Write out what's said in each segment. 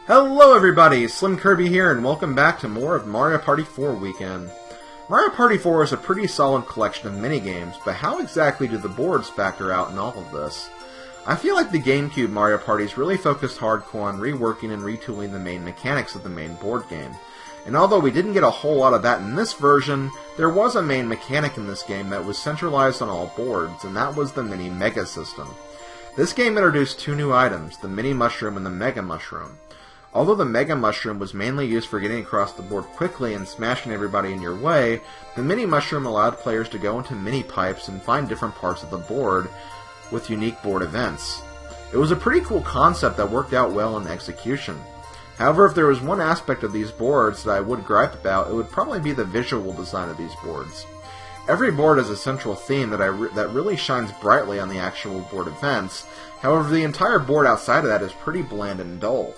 Hello everybody, SlimKirby here, and welcome back to more of Mario Party 4 Weekend. Mario Party 4 is a pretty solid collection of minigames, but how exactly do the boards factor out in all of this? I feel like the GameCube Mario Parties really focused hardcore on reworking and retooling the main mechanics of the main board game. And although we didn't get a whole lot of that in this version, there was a main mechanic in this game that was centralized on all boards, and that was the Mini Mega system. This game introduced two new items, the Mini Mushroom and the Mega Mushroom. Although the Mega Mushroom was mainly used for getting across the board quickly and smashing everybody in your way, the Mini Mushroom allowed players to go into mini pipes and find different parts of the board with unique board events. It was a pretty cool concept that worked out well in execution. However, if there was one aspect of these boards that I would gripe about, it would probably be the visual design of these boards. Every board has a central theme that really shines brightly on the actual board events. However, the entire board outside of that is pretty bland and dull.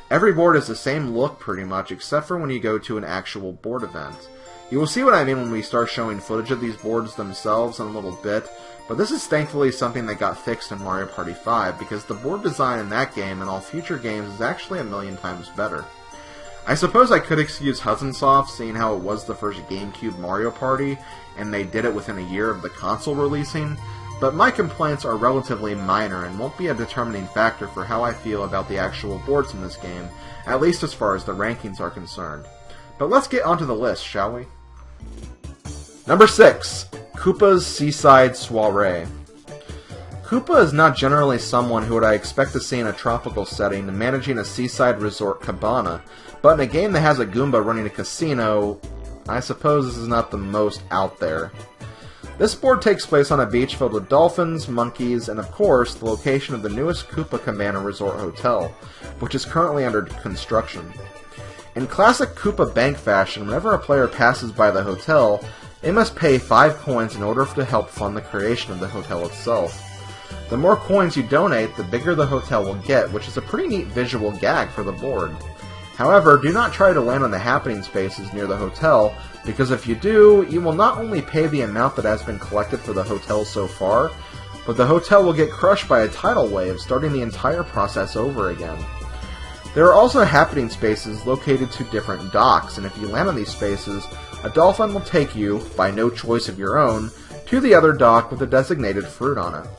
Every board has the same look pretty much, except for when you go to an actual board event. You will see what I mean when we start showing footage of these boards themselves in a little bit, but this is thankfully something that got fixed in Mario Party 5, because the board design in that game and all future games is actually a million times better. I suppose I could excuse Hudson Soft, seeing how it was the first GameCube Mario Party, and they did it within a year of the console releasing, but my complaints are relatively minor and won't be a determining factor for how I feel about the actual boards in this game, at least as far as the rankings are concerned. But let's get onto the list, shall we? Number 6. Koopa's Seaside Soiree. Koopa is not generally someone who I expect to see in a tropical setting managing a seaside resort cabana, but in a game that has a Goomba running a casino, I suppose this is not the most out there. This board takes place on a beach filled with dolphins, monkeys, and of course, the location of the newest Koopa Cabana Resort Hotel, which is currently under construction. In classic Koopa Bank fashion, whenever a player passes by the hotel, they must pay 5 coins in order to help fund the creation of the hotel itself. The more coins you donate, the bigger the hotel will get, which is a pretty neat visual gag for the board. However, do not try to land on the happening spaces near the hotel, because if you do, you will not only pay the amount that has been collected for the hotel so far, but the hotel will get crushed by a tidal wave, starting the entire process over again. There are also happening spaces located to different docks, and if you land on these spaces, a dolphin will take you, by no choice of your own, to the other dock with a designated fruit on it.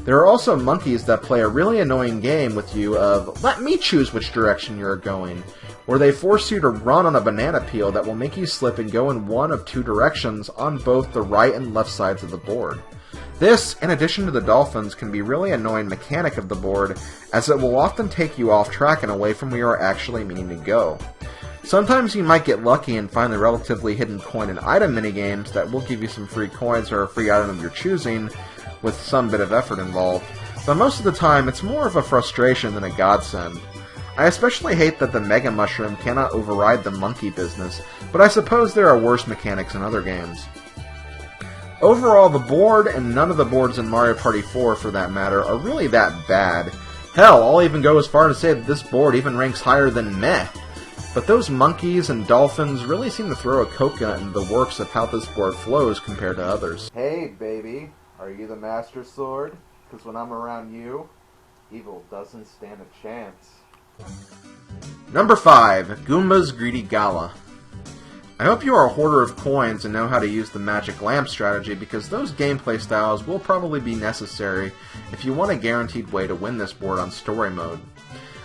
There are also monkeys that play a really annoying game with you of, let me choose which direction you're going, where they force you to run on a banana peel that will make you slip and go in one of two directions on both the right and left sides of the board. This, in addition to the dolphins, can be a really annoying mechanic of the board, as it will often take you off track and away from where you are actually meaning to go. Sometimes you might get lucky and find the relatively hidden coin and item minigames that will give you some free coins or a free item of your choosing, with some bit of effort involved, but most of the time it's more of a frustration than a godsend. I especially hate that the Mega Mushroom cannot override the monkey business, but I suppose there are worse mechanics in other games. Overall, the board, and none of the boards in Mario Party 4 for that matter, are really that bad. Hell, I'll even go as far to say that this board even ranks higher than meh. But those monkeys and dolphins really seem to throw a coconut into the works of how this board flows compared to others. Hey, baby. Are you the Master Sword? Because when I'm around you, evil doesn't stand a chance. Number 5. Goomba's Greedy Gala. I hope you are a hoarder of coins and know how to use the magic lamp strategy, because those gameplay styles will probably be necessary if you want a guaranteed way to win this board on story mode.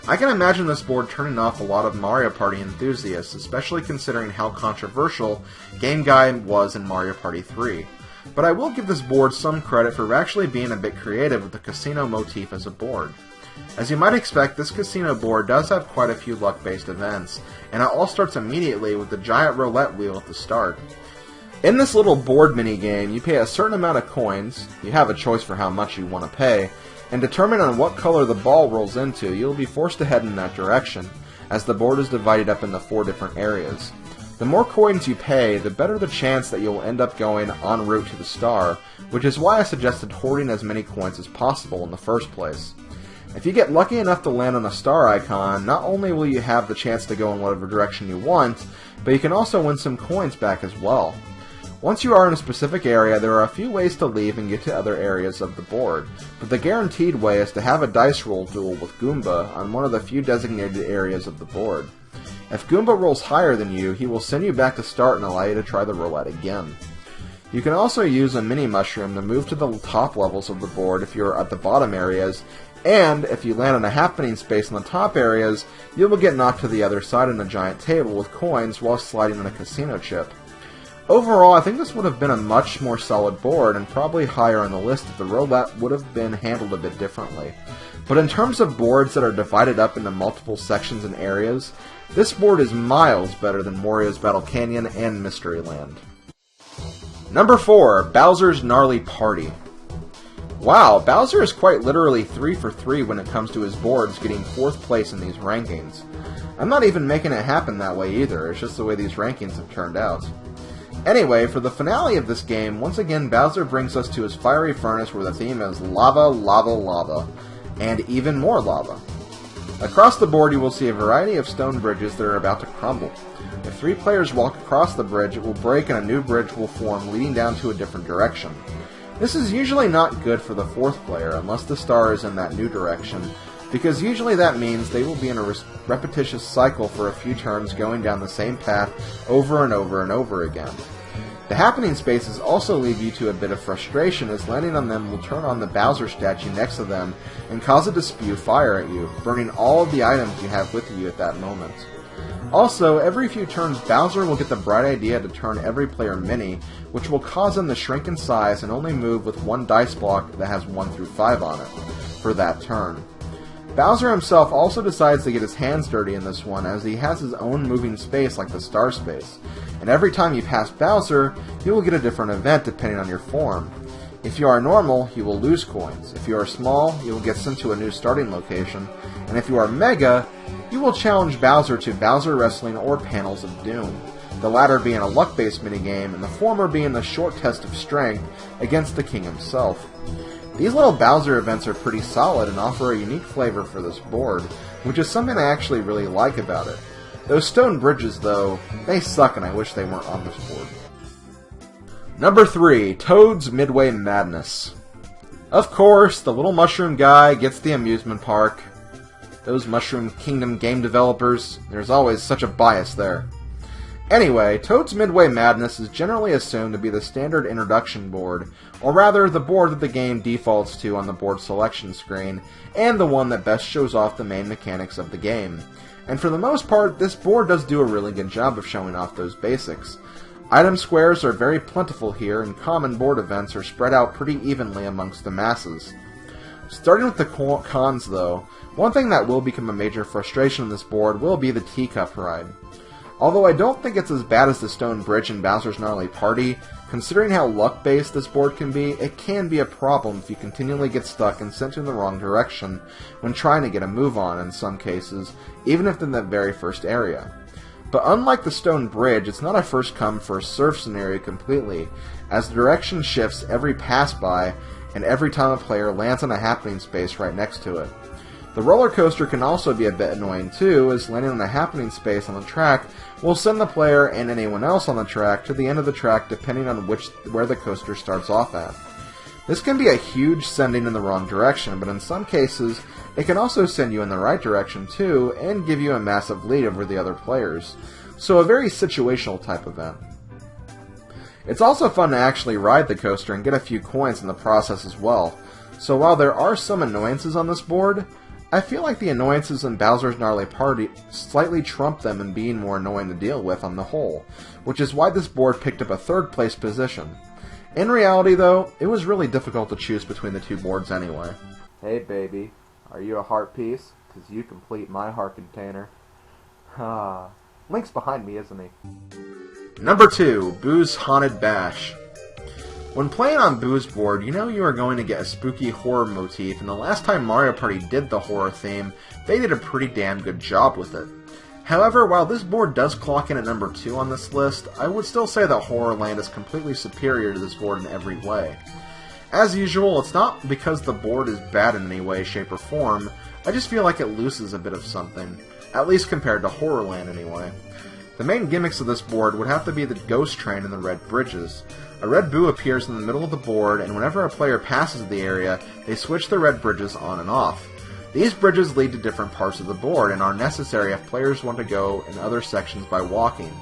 I can imagine this board turning off a lot of Mario Party enthusiasts, especially considering how controversial Game Guy was in Mario Party 3. But I will give this board some credit for actually being a bit creative with the casino motif as a board. As you might expect, this casino board does have quite a few luck-based events, and it all starts immediately with the giant roulette wheel at the start. In this little board minigame, you pay a certain amount of coins, you have a choice for how much you want to pay, and determine on what color the ball rolls into, you'll be forced to head in that direction, as the board is divided up into 4 different areas. The more coins you pay, the better the chance that you'll end up going en route to the star, which is why I suggested hoarding as many coins as possible in the first place. If you get lucky enough to land on a star icon, not only will you have the chance to go in whatever direction you want, but you can also win some coins back as well. Once you are in a specific area, there are a few ways to leave and get to other areas of the board, but the guaranteed way is to have a dice roll duel with Goomba on one of the few designated areas of the board. If Goomba rolls higher than you, he will send you back to start and allow you to try the roulette again. You can also use a mini mushroom to move to the top levels of the board if you are at the bottom areas, and if you land on a happening space in the top areas, you will get knocked to the other side on a giant table with coins while sliding on a casino chip. Overall, I think this would have been a much more solid board and probably higher on the list if the roulette would have been handled a bit differently. But in terms of boards that are divided up into multiple sections and areas, this board is miles better than Wario's Battle Canyon and Mystery Land. Number 4, Bowser's Gnarly Party. Wow, Bowser is quite literally 3 for 3 when it comes to his boards, getting 4th place in these rankings. I'm not even making it happen that way either, it's just the way these rankings have turned out. Anyway, for the finale of this game, once again Bowser brings us to his fiery furnace where the theme is lava, lava, lava, and even more lava. Across the board you will see a variety of stone bridges that are about to crumble. If 3 players walk across the bridge, it will break and a new bridge will form leading down to a different direction. This is usually not good for the 4th player unless the star is in that new direction, because usually that means they will be in a repetitious cycle for a few turns going down the same path over and over and over again. The happening spaces also leave you to a bit of frustration as landing on them will turn on the Bowser statue next to them and cause it to spew fire at you, burning all of the items you have with you at that moment. Also, every few turns Bowser will get the bright idea to turn every player mini, which will cause them to shrink in size and only move with one dice block that has 1 through 5 on it, for that turn. Bowser himself also decides to get his hands dirty in this one as he has his own moving space like the star space, and every time you pass Bowser, you will get a different event depending on your form. If you are normal, you will lose coins. If you are small, you will get sent to a new starting location, and if you are Mega, you will challenge Bowser to Bowser Wrestling or Panels of Doom, the latter being a luck-based minigame and the former being the short test of strength against the king himself. These little Bowser events are pretty solid and offer a unique flavor for this board, which is something I actually really like about it. Those stone bridges, though, they suck and I wish they weren't on this board. Number 3, Toad's Midway Madness. Of course, the little mushroom guy gets the amusement park. Those Mushroom Kingdom game developers, there's always such a bias there. Anyway, Toad's Midway Madness is generally assumed to be the standard introduction board, or rather the board that the game defaults to on the board selection screen, and the one that best shows off the main mechanics of the game. And for the most part, this board does do a really good job of showing off those basics. Item squares are very plentiful here, and common board events are spread out pretty evenly amongst the masses. Starting with the cons though, one thing that will become a major frustration on this board will be the teacup ride. Although I don't think it's as bad as the stone bridge in Bowser's Gnarly Party, considering how luck-based this board can be, it can be a problem if you continually get stuck and sent in the wrong direction when trying to get a move on in some cases, even if in the very first area. But unlike the stone bridge, it's not a first-come, first-served scenario completely, as the direction shifts every pass-by and every time a player lands on a happening space right next to it. The roller coaster can also be a bit annoying too, as landing on a happening space on the track will send the player and anyone else on the track to the end of the track depending on where the coaster starts off at. This can be a huge sending in the wrong direction, but in some cases it can also send you in the right direction too and give you a massive lead over the other players. So a very situational type event. It's also fun to actually ride the coaster and get a few coins in the process as well. So while there are some annoyances on this board, I feel like the annoyances in Bowser's Gnarly Party slightly trump them in being more annoying to deal with on the whole, which is why this board picked up a 3rd place position. In reality though, it was really difficult to choose between the two boards anyway. Hey baby, are you a heart piece? 'Cause you complete my heart container. Ah, Link's behind me, isn't he? Number 2, Boo's Haunted Bash. When playing on Boo's board, you know you are going to get a spooky horror motif, and the last time Mario Party did the horror theme, they did a pretty damn good job with it. However, while this board does clock in at number 2 on this list, I would still say that Horrorland is completely superior to this board in every way. As usual, it's not because the board is bad in any way, shape, or form, I just feel like it loses a bit of something, at least compared to Horrorland anyway. The main gimmicks of this board would have to be the ghost train and the red bridges. A red boo appears in the middle of the board, and whenever a player passes the area, they switch the red bridges on and off. These bridges lead to different parts of the board and are necessary if players want to go in other sections by walking.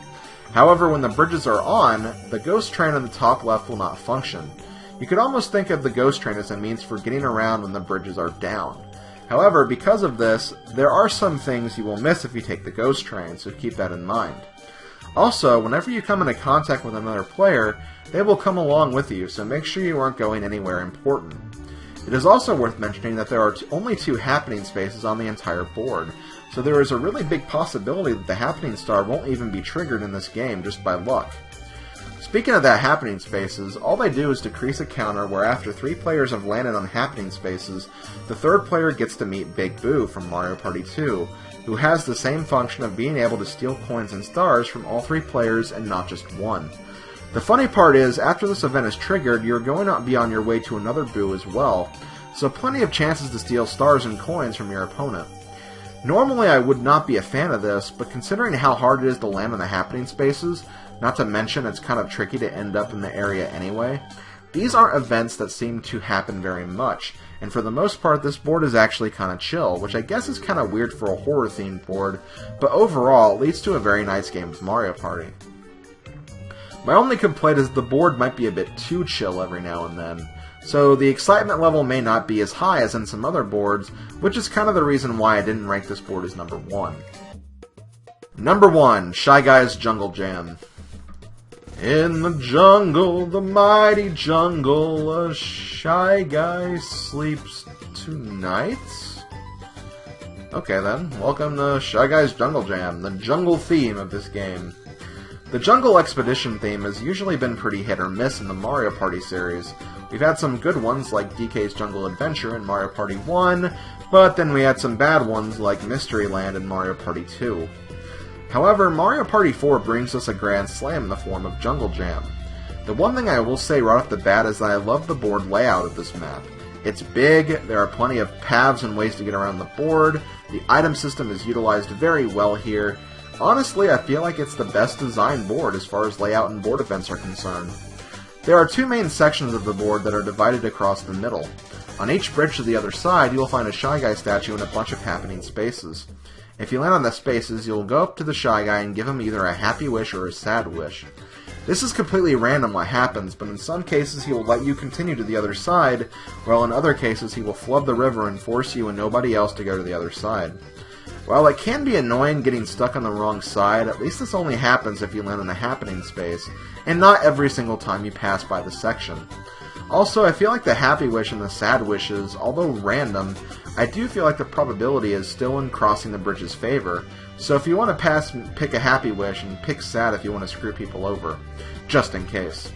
However, when the bridges are on, the ghost train on the top left will not function. You could almost think of the ghost train as a means for getting around when the bridges are down. However, because of this, there are some things you will miss if you take the ghost train, so keep that in mind. Also, whenever you come into contact with another player, they will come along with you, so make sure you aren't going anywhere important. It is also worth mentioning that there are only 2 happening spaces on the entire board, so there is a really big possibility that the happening star won't even be triggered in this game just by luck. Speaking of that happening spaces, all they do is decrease a counter where after 3 players have landed on happening spaces, the 3rd player gets to meet Big Boo from Mario Party 2, who has the same function of being able to steal coins and stars from all 3 players and not just one. The funny part is, after this event is triggered, you're going to be on your way to another Boo as well, so plenty of chances to steal stars and coins from your opponent. Normally I would not be a fan of this, but considering how hard it is to land on the happening spaces, not to mention it's kind of tricky to end up in the area anyway, these aren't events that seem to happen very much, and for the most part this board is actually kind of chill, which I guess is kind of weird for a horror-themed board, but overall it leads to a very nice game of Mario Party. My only complaint is the board might be a bit too chill every now and then, so the excitement level may not be as high as in some other boards, which is kind of the reason why I didn't rank this board as number 1. Number 1, Shy Guy's Jungle Jam. In the jungle, the mighty jungle, a shy guy sleeps tonight? Okay then, welcome to Shy Guy's Jungle Jam, the jungle theme of this game. The Jungle Expedition theme has usually been pretty hit or miss in the Mario Party series. We've had some good ones like DK's Jungle Adventure in Mario Party 1, but then we had some bad ones like Mystery Land in Mario Party 2. However, Mario Party 4 brings us a grand slam in the form of Jungle Jam. The one thing I will say right off the bat is that I love the board layout of this map. It's big, there are plenty of paths and ways to get around the board, the item system is utilized very well here. Honestly, I feel like it's the best designed board as far as layout and board events are concerned. There are 2 main sections of the board that are divided across the middle. On each bridge to the other side, you will find a Shy Guy statue and a bunch of happening spaces. If you land on the spaces, you'll go up to the Shy Guy and give him either a happy wish or a sad wish. This is completely random what happens, but in some cases he will let you continue to the other side, while in other cases he will flood the river and force you and nobody else to go to the other side. While it can be annoying getting stuck on the wrong side, at least this only happens if you land in a happening space, and not every single time you pass by the section. Also, I feel like the happy wish and the sad wishes, although random, I do feel like the probability is still in crossing the bridge's favor, so if you want to pass, pick a happy wish, and pick sad if you want to screw people over, just in case.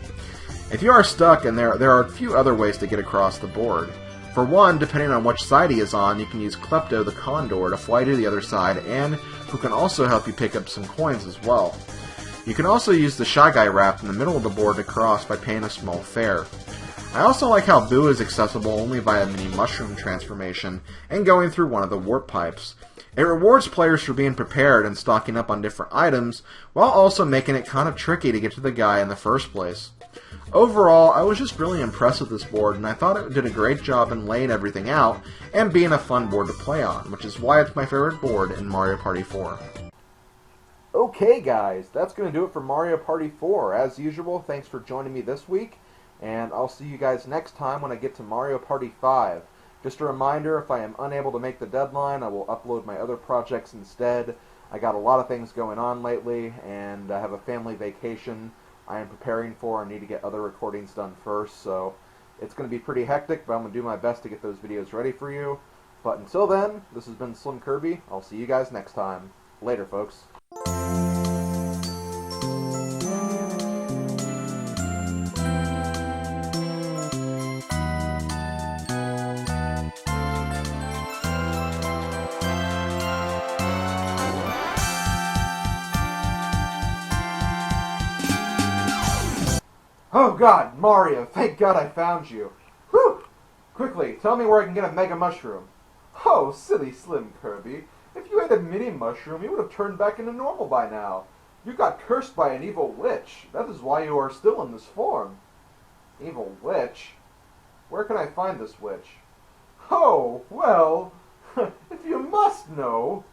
If you are stuck, and there are a few other ways to get across the board. For one, depending on which side he is on, you can use Klepto the Condor to fly to the other side, and who can also help you pick up some coins as well. You can also use the Shy Guy raft in the middle of the board to cross by paying a small fare. I also like how Boo is accessible only via mini mushroom transformation and going through one of the warp pipes. It rewards players for being prepared and stocking up on different items, while also making it kind of tricky to get to the guy in the first place. Overall, I was just really impressed with this board, and I thought it did a great job in laying everything out and being a fun board to play on, which is why it's my favorite board in Mario Party 4. Okay guys, that's going to do it for Mario Party 4. As usual, thanks for joining me this week, and I'll see you guys next time when I get to Mario Party 5. Just a reminder, if I am unable to make the deadline, I will upload my other projects instead. I got a lot of things going on lately, and I have a family vacation I am preparing for. I need to get other recordings done first, so it's going to be pretty hectic, but I'm going to do my best to get those videos ready for you. But until then, this has been SlimKirby. I'll see you guys next time. Later, folks. Oh god, Mario, thank god I found you. Whew! Quickly, tell me where I can get a Mega Mushroom. Oh, silly SlimKirby. If you ate a mini mushroom, you would have turned back into normal by now. You got cursed by an evil witch. That is why you are still in this form. Evil witch? Where can I find this witch? Oh, well, if you must know,